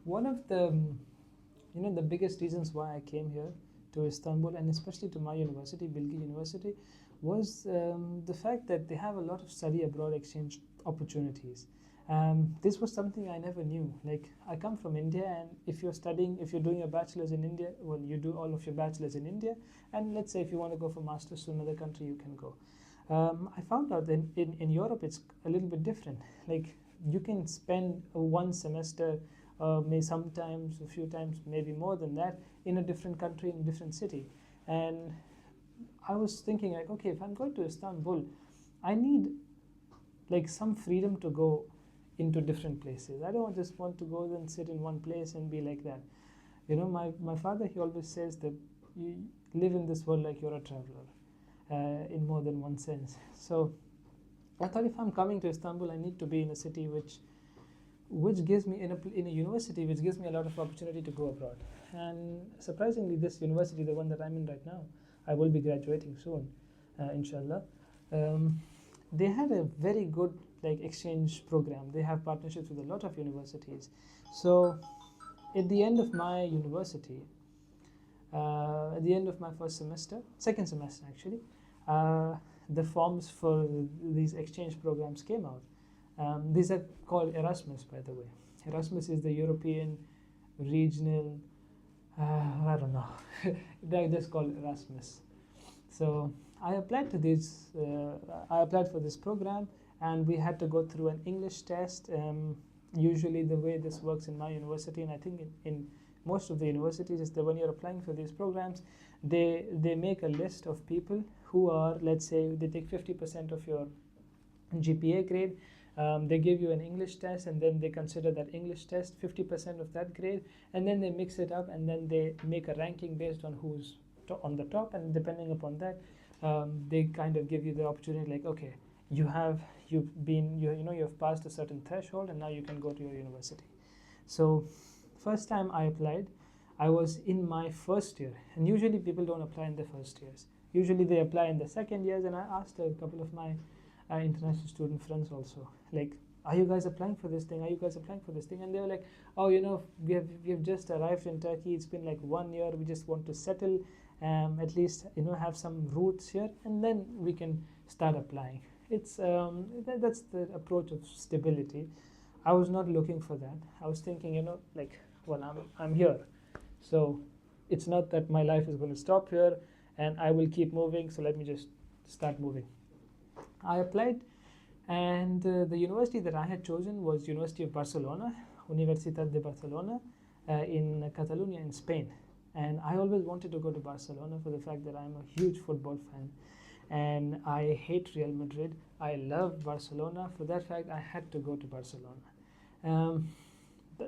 one of the the biggest reasons why I came here to Istanbul, and especially to my university, Bilgi University, was the fact that they have a lot of study abroad exchange opportunities. This was something I never knew. Like, I come from India, and if you're doing a bachelor's in India, well, you do all of your bachelor's in India, and let's say if you want to go for master's to another country, you can go. I found out that in Europe it's a little bit different. Like, you can spend one semester, sometimes a few times, maybe more than that, in a different country, in a different city. And I was thinking, like, okay, if I'm going to Istanbul, I need like some freedom to go into different places. I don't just want to go and sit in one place and be like that. My father, he always says that you live in this world like you're a traveler, in more than one sense. So I thought, if I'm coming to Istanbul, I need to be in a city which gives me, in a university which gives me a lot of opportunity to go abroad. And surprisingly, this university, the one that I'm in right now, I will be graduating soon, inshallah. They had a very good exchange program. They have partnerships with a lot of universities. So at the end of my university, at the end of my second semester actually, the forms for these exchange programs came out. These are called Erasmus, by the way. Erasmus is the European regional, I don't know, they're just called Erasmus. So I applied for this program, and we had to go through an English test. Usually the way this works in my university, and I think in most of the universities, is that when you're applying for these programs, they make a list of people who are, let's say, they take 50% of your GPA grade. They give you an English test, and then they consider that English test 50% of that grade, and then they mix it up, and then they make a ranking based on who's on the top, and depending upon that, they kind of give you the opportunity, like, okay, you've passed a certain threshold, and now you can go to your university. So first time I applied, I was in my first year, and usually people don't apply in the first years. Usually they apply in the second years, and I asked a couple of my international student friends also, like, are you guys applying for this thing? Are you guys applying for this thing? And they were like, oh, we have just arrived in Turkey. It's been like 1 year. We just want to settle, at least have some roots here, and then we can start applying. It's that's the approach of stability. I was not looking for that. I was thinking, well, I'm here, so it's not that my life is going to stop here, and I will keep moving. So let me just start moving. I applied, and the university that I had chosen was University of Barcelona, Universitat de Barcelona, in Catalonia in Spain. And I always wanted to go to Barcelona for the fact that I'm a huge football fan, and I hate Real Madrid. I love Barcelona. For that fact, I had to go to Barcelona.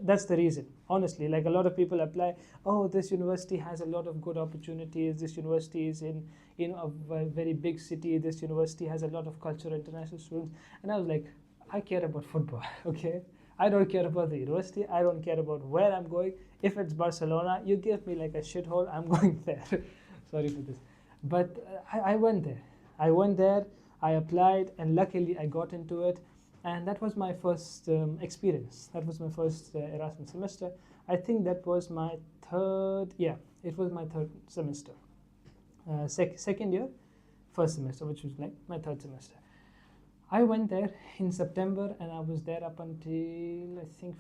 That's the reason. Honestly, like, a lot of people apply, oh, this university has a lot of good opportunities, this university is in a very big city, this university has a lot of cultural international students. And I was like, I care about football. Okay, I don't care about the university, I don't care about where I'm going. If it's Barcelona, you give me like a shithole, I'm going there. Sorry for this, but I went there. I applied, and luckily I got into it. And that was my first experience. That was my first Erasmus semester. I think that was my third, it was my third semester. Second year, first semester, which was like my third semester. I went there in September, and I was there up until, I think,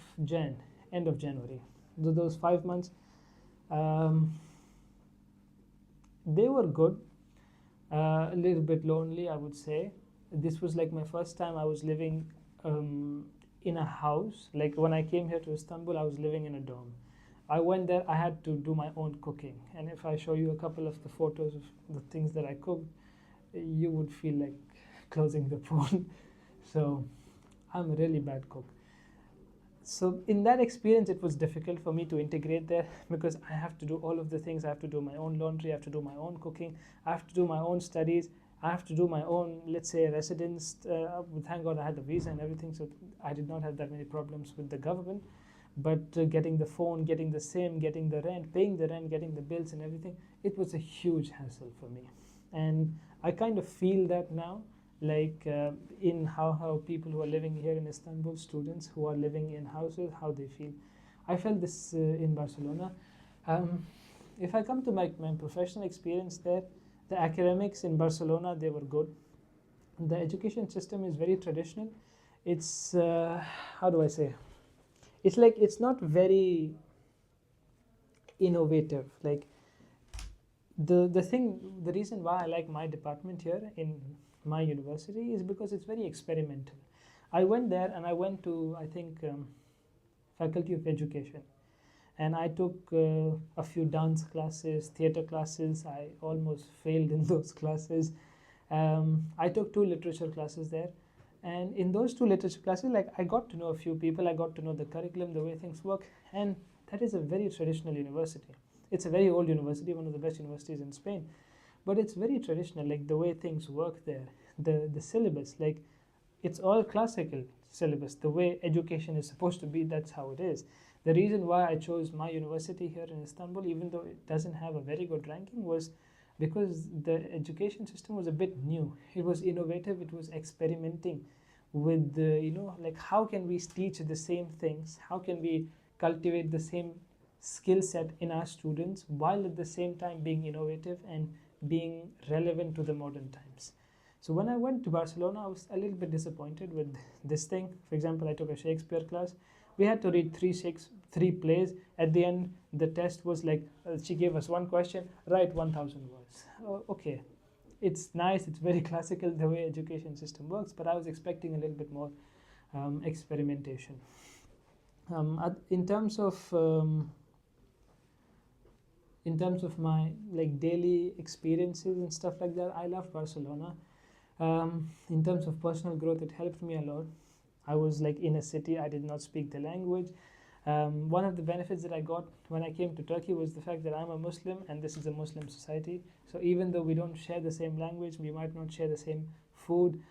end of January. Those 5 months, they were good, a little bit lonely, I would say. This was like my first time I was living in a house. Like, when I came here to Istanbul, I was living in a dorm. I went there, I had to do my own cooking. And if I show you a couple of the photos of the things that I cooked, you would feel like closing the phone. So I'm a really bad cook. So in that experience, it was difficult for me to integrate there, because I have to do all of the things. I have to do my own laundry, I have to do my own cooking, I have to do my own studies, I have to do my own, let's say, residence. Thank God I had the visa and everything, so I did not have that many problems with the government. But getting the phone, getting the SIM, getting the rent, paying the rent, getting the bills and everything, it was a huge hassle for me. And I kind of feel that now, like in how people who are living here in Istanbul, students who are living in houses, how they feel. I felt this in Barcelona. Um, if I come to my professional experience there, the academics in Barcelona, they were good. The education system is very traditional. It's how do I say? It's like it's not very innovative. Like the reason why I like my department here in my university is because it's very experimental. I went there and I went to, I think, Faculty of Education, and I took a few dance classes, theater classes. I almost failed in those classes. I took 2 literature classes there, and in those 2 literature classes, like, I got to know a few people. I got to know the curriculum, the way things work, and that is a very traditional university. It's a very old university, one of the best universities in Spain, but it's very traditional, like the way things work there. The syllabus, like, it's all classical syllabus. The way education is supposed to be, that's how it is. The reason why I chose my university here in Istanbul, even though it doesn't have a very good ranking, was because the education system was a bit new. It was innovative. It was experimenting with the, like, how can we teach the same things? How can we cultivate the same skill set in our students while at the same time being innovative and being relevant to the modern times? So when I went to Barcelona, I was a little bit disappointed with this thing. For example, I took a Shakespeare class. We had to read three plays. At the end, the test was like, she gave us one question, write 1,000 words. Oh, okay, it's nice, it's very classical the way education system works, but I was expecting a little bit more experimentation. In terms of my, like, daily experiences and stuff like that, I love Barcelona. In terms of personal growth, it helped me a lot. I was, like, in a city. I did not speak the language. One of the benefits that I got when I came to Turkey was the fact that I'm a Muslim and this is a Muslim society. So even though we don't share the same language, we might not share the same food.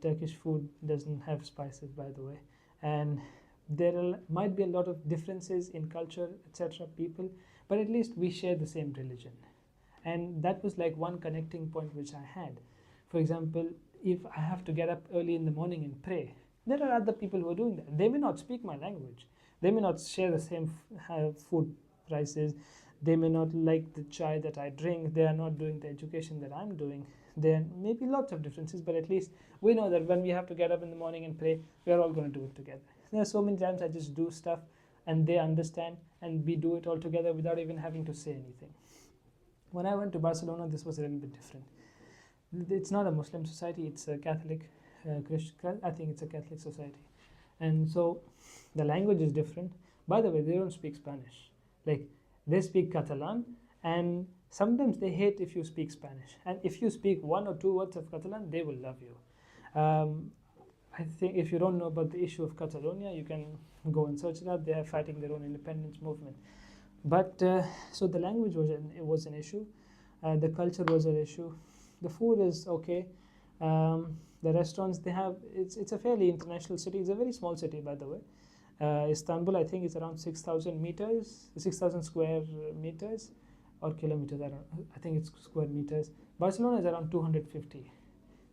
Turkish food doesn't have spices, by the way. And there might be a lot of differences in culture, etc., people, but at least we share the same religion. And that was like one connecting point which I had. For example, if I have to get up early in the morning and pray, there are other people who are doing that. They may not speak my language. They may not share the same food prices. They may not like the chai that I drink. They are not doing the education that I'm doing. There may be lots of differences, but at least we know that when we have to get up in the morning and pray, we are all going to do it together. There are so many times I just do stuff and they understand and we do it all together without even having to say anything. When I went to Barcelona, this was a little bit different. It's not a Muslim society, it's a Catholic, Christian, I think it's a Catholic society. And so the language is different. By the way, they don't speak Spanish. Like, they speak Catalan, and sometimes they hate if you speak Spanish. And if you speak 1 or 2 words of Catalan, they will love you. I think if you don't know about the issue of Catalonia, you can go and search it out. They are fighting their own independence movement. But so the language was an issue. The culture was an issue. The food is okay. The restaurants they have, it's a fairly international city. It's a very small city, by the way. Istanbul, I think, is around 6,000 meters, 6,000 square meters or kilometers. I think it's square meters. Barcelona is around 250.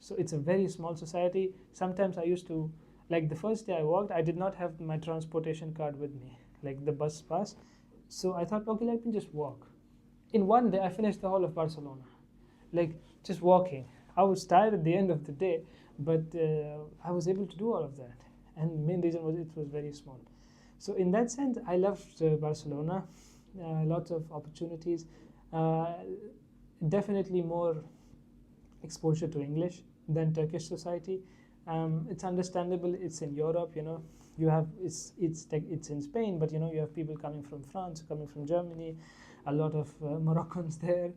So it's a very small society. Sometimes I used to, like, the first day I walked, I did not have my transportation card with me, like the bus pass. So I thought, okay, let me just walk. In one day, I finished the whole of Barcelona, like, just walking. I was tired at the end of the day, but I was able to do all of that. And the main reason was it was very small. So in that sense, I loved Barcelona. Lots of opportunities. Definitely more exposure to English than Turkish society. It's understandable. It's in Europe, You have it's in Spain, but you have people coming from France, coming from Germany, a lot of Moroccans there.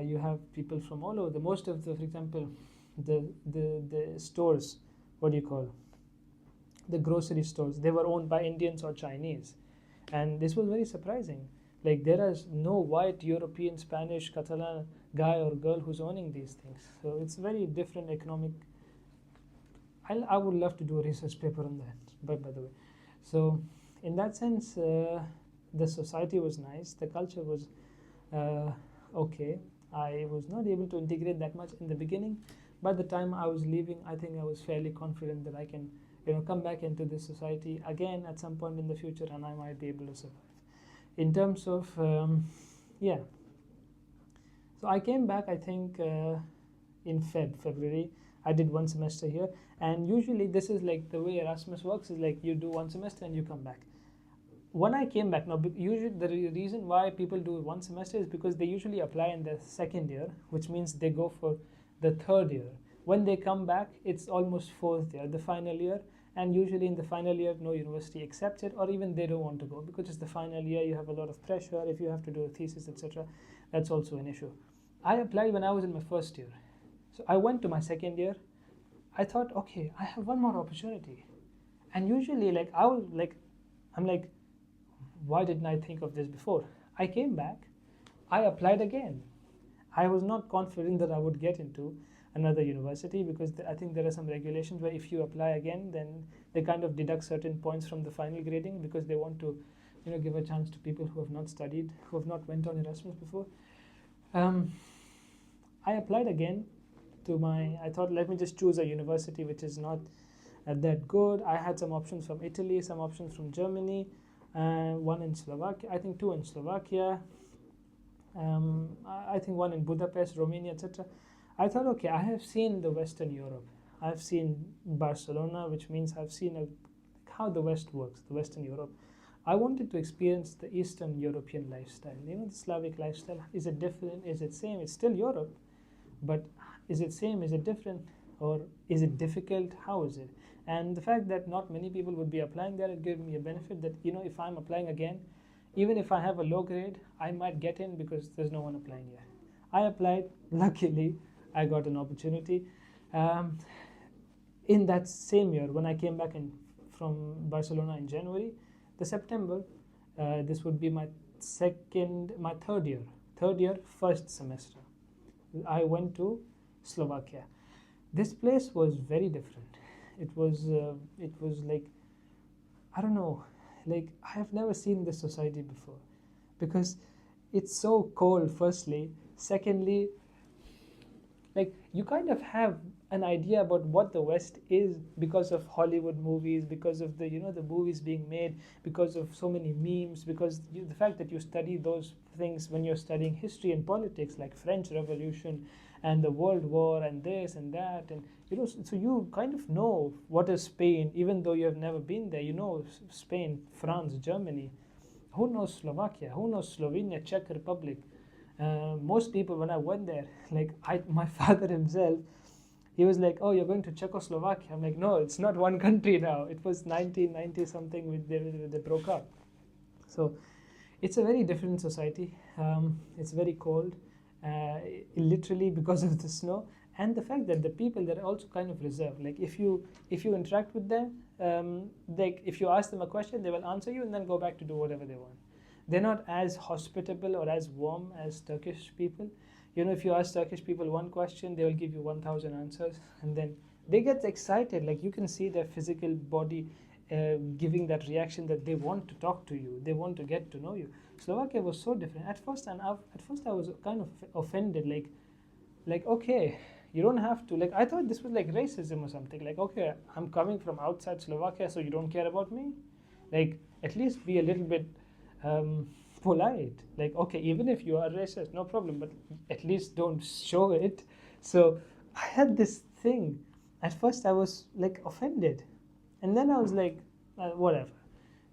You have people from all over. Most of the, for example, the stores, what do you call? The grocery stores, they were owned by Indians or Chinese, and this was very surprising. Like, there is no white European, Spanish, Catalan guy or girl who's owning these things. So it's very different economic. I would love to do a research paper on that, but by the way. So in that sense, the society was nice. The culture was okay. I was not able to integrate that much in the beginning. By the time I was leaving, I think I was fairly confident that I can come back into this society again at some point in the future, and I might be able to survive. In terms of, yeah. So I came back, I think, in February. I did one semester here, and usually this is like the way Erasmus works is like you do one semester and you come back. When I came back, now usually the reason why people do one semester is because they usually apply in the second year, which means they go for the third year. When they come back, it's almost fourth year, the final year, and usually in the final year, no university accepts it, or even they don't want to go because it's the final year. You have a lot of pressure if you have to do a thesis, etc. That's also an issue. I applied when I was in my first year, so I went to my second year. I thought, okay, I have one more opportunity, and usually, like I'm like, why didn't I think of this before? I came back, I applied again. I was not confident that I would get into another university because I think there are some regulations where if you apply again, then they kind of deduct certain points from the final grading because they want to, give a chance to people who have not studied, who have not went on Erasmus before. I applied again I thought, let me just choose a university which is not that good. I had some options from Italy, some options from Germany, one in Slovakia, I think two in Slovakia, I think one in Budapest, Romania, etc. I thought, okay, I have seen the Western Europe. I've seen Barcelona, which means I've seen how the West works, the Western Europe. I wanted to experience the Eastern European lifestyle. The Slavic lifestyle. Is it different? Is it same? It's still Europe, but is it same? Is it different? Or is it difficult? How is it? And the fact that not many people would be applying there, it gave me a benefit that, if I'm applying again, even if I have a low grade, I might get in because there's no one applying here. I applied. Luckily, I got an opportunity. In that same year, when I came back from Barcelona in January, the September, this would be my third year, first semester. I went to Slovakia. This place was very different. It was like, I don't know, like I have never seen this society before because it's so cold, firstly. Secondly, like you kind of have an idea about what the West is because of Hollywood movies, because of the the movies being made, because of so many memes, because the fact that you study those things when you're studying history and politics, like French Revolution and the World War and this and that, and so you kind of know what is Spain, even though you have never been there. Spain, France, Germany. Who knows Slovakia? Who knows Slovenia, Czech Republic? Most people, when I went there, like my father himself, he was like, "Oh, you're going to Czechoslovakia." I'm like, "No, it's not one country now. It was 1990 something when they broke up." So it's a very different society. It's very cold, literally because of the snow, and the fact that the people, they're also kind of reserved. Like if you interact with them, like if you ask them a question, they will answer you and then go back to do whatever they want. They're not as hospitable or as warm as Turkish people. If you ask Turkish people one question, they will give you 1,000 answers, and then they get excited. Like you can see their physical body giving that reaction that they want to talk to you, they want to get to know you. Slovakia was so different. At first I was kind of offended. Like okay, you don't have to. Like I thought this was like racism or something. Like okay, I'm coming from outside Slovakia, so you don't care about me. Like at least be a little bit polite. Like okay, even if you are racist, no problem, but at least don't show it. So I had this thing. At first I was like offended, and then I was like whatever.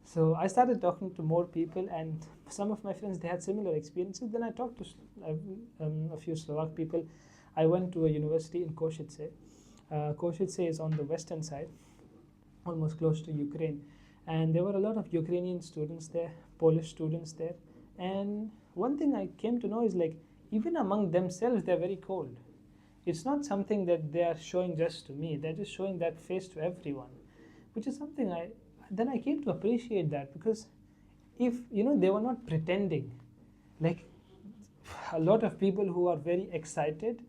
So I started talking to more people, and some of my friends, they had similar experiences. Then I talked to a few Slovak people. I went to a university in Košice. Košice is on the western side, almost close to Ukraine. And there were a lot of Ukrainian students there, Polish students there. And one thing I came to know is like, even among themselves, they're very cold. It's not something that they are showing just to me. They're just showing that face to everyone, which is something I came to appreciate that, because if, they were not pretending. Like a lot of people who are very excited,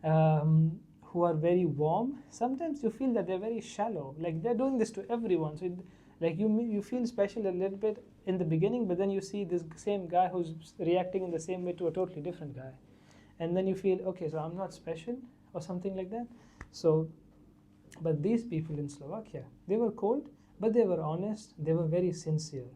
who are very warm, sometimes you feel that they're very shallow. Like they're doing this to everyone. So like you feel special a little bit in the beginning, but then you see this same guy who's reacting in the same way to a totally different guy, and then you feel, okay, so I'm not special or something like that. So But these people in Slovakia, they were cold, but they were honest, they were very sincere.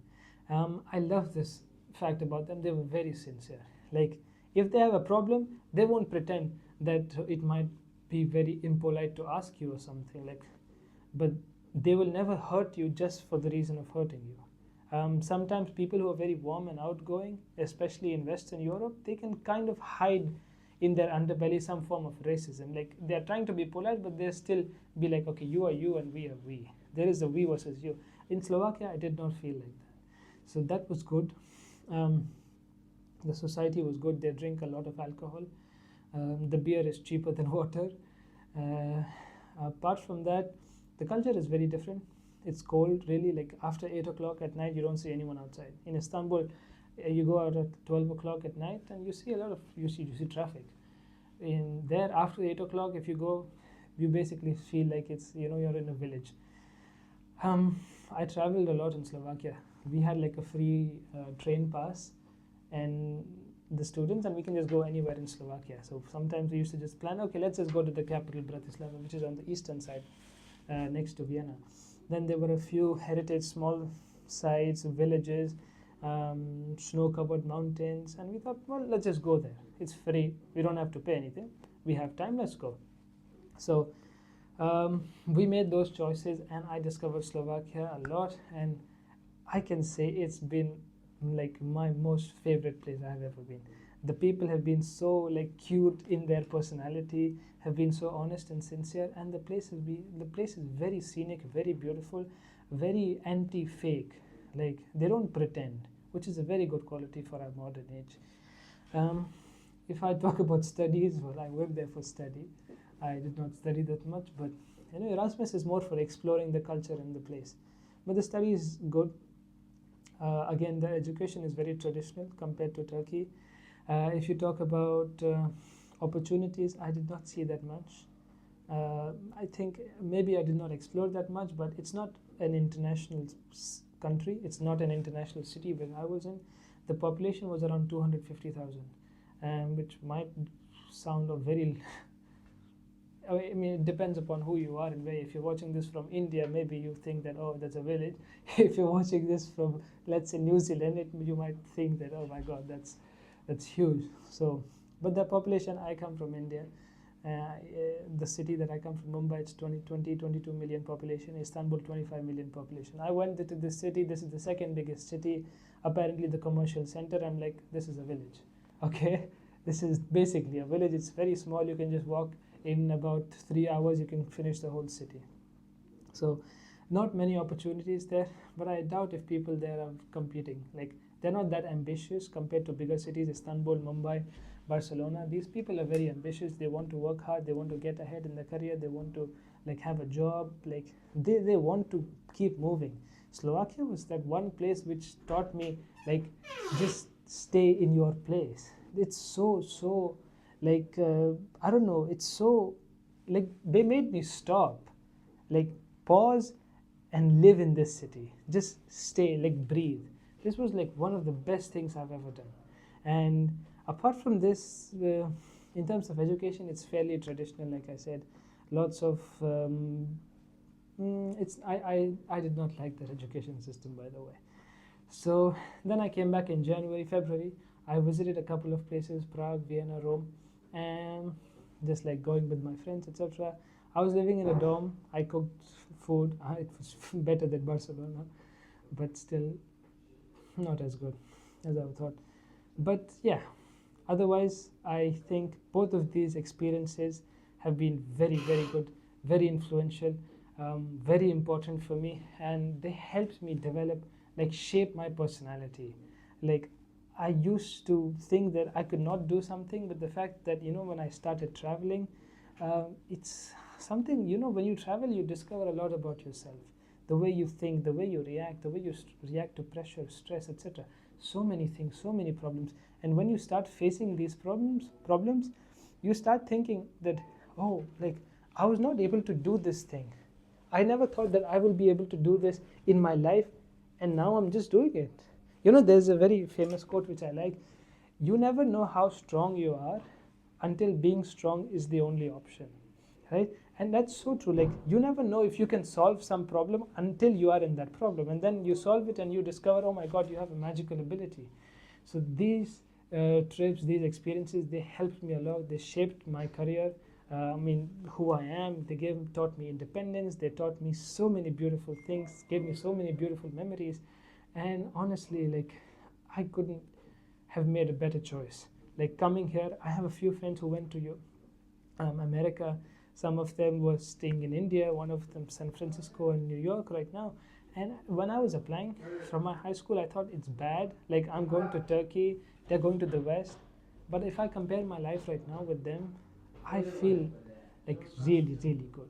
I love this fact about them. They were very sincere. Like, if they have a problem, they won't pretend that it might be very impolite to ask you or something, like, but they will never hurt you just for the reason of hurting you. Sometimes people who are very warm and outgoing, especially in Western Europe, they can kind of hide in their underbelly some form of racism. Like, they are trying to be polite, but they still be like, okay, you are you and we are we. There is a we versus you. In Slovakia, I did not feel like that. So that was good. The society was good. They drink a lot of alcohol. The beer is cheaper than water. Apart from that, the culture is very different. It's cold, really. Like, after 8 o'clock at night, you don't see anyone outside. In Istanbul, you go out at 12 o'clock at night and you see a lot of you see traffic. In there, after 8 o'clock, if you go, you basically feel like it's, you're in a village. I traveled a lot in Slovakia. We had like a free train pass, and the students, and we can just go anywhere in Slovakia. So sometimes we used to just plan, okay, let's just go to the capital Bratislava, which is on the eastern side, next to Vienna. Then there were a few heritage small sites, villages, snow-covered mountains, and we thought, well, let's just go there. It's free. We don't have to pay anything. We have time. Let's go. So we made those choices, and I discovered Slovakia a lot, and I can say it's been like my most favorite place I've ever been. The people have been so like cute in their personality, have been so honest and sincere, and the place is very scenic, very beautiful, very anti-fake. Like, they don't pretend, which is a very good quality for our modern age. If I talk about studies, well, I went there for study. I did not study that much, but Erasmus is more for exploring the culture and the place. But the study is good. Again, the education is very traditional compared to Turkey. If you talk about opportunities, I did not see that much. I think maybe I did not explore that much, but it's not an international country. It's not an international city where I was in. The population was around 250,000, which might sound a very I mean, it depends upon who you are and where. If you're watching this from India, maybe you think that, oh, that's a village. If you're watching this from, let's say, New Zealand, you might think that, oh my God, that's huge. So, but the population, I come from India. The city that I come from, Mumbai, it's 22 million population. Istanbul, 25 million population. I went to this city. This is the second biggest city, apparently the commercial center. I'm like, this is a village. Okay, this is basically a village. It's very small. You can just walk. In about 3 hours, you can finish the whole city. So not many opportunities there, but I doubt if people there are competing. Like, they're not that ambitious compared to bigger cities, Istanbul, Mumbai, Barcelona. These people are very ambitious. They want to work hard. They want to get ahead in their career. They want to like have a job. Like, they want to keep moving. Slovakia was that one place which taught me, like, just stay in your place. It's so like, I don't know, it's so, like, they made me stop, like, pause and live in this city. Just stay, like, breathe. This was like one of the best things I've ever done. And apart from this, in terms of education, it's fairly traditional, like I said. Lots of, I did not like that education system, by the way. So then I came back in January, February. I visited a couple of places, Prague, Vienna, Rome, and just like going with my friends, etc. I was living in a dorm. I cooked food. It was better than Barcelona, but still not as good as I thought. But yeah, otherwise, I think both of these experiences have been very, very good, very influential, very important for me, and they helped me develop, like, shape my personality. Like, I used to think that I could not do something, but the fact that, when I started traveling, it's something, when you travel, you discover a lot about yourself. The way you think, the way you react, the way you react to pressure, stress, etc. So many things, so many problems. And when you start facing these problems, you start thinking that, oh, like, I was not able to do this thing. I never thought that I will be able to do this in my life, and now I'm just doing it. There's a very famous quote which I like. You never know how strong you are until being strong is the only option, right? And that's so true. Like, you never know if you can solve some problem until you are in that problem, and then you solve it and you discover, oh my god, you have a magical ability. So these trips, these experiences, they helped me a lot. They shaped my career. I mean, who I am. They taught me independence. They taught me so many beautiful things. Gave me so many beautiful memories. And honestly, like, I couldn't have made a better choice. Like, coming here, I have a few friends who went to America. Some of them were staying in India. One of them San Francisco and New York right now. And when I was applying from my high school, I thought it's bad. Like, I'm going to Turkey, they're going to the West. But if I compare my life right now with them, I feel like really, really good.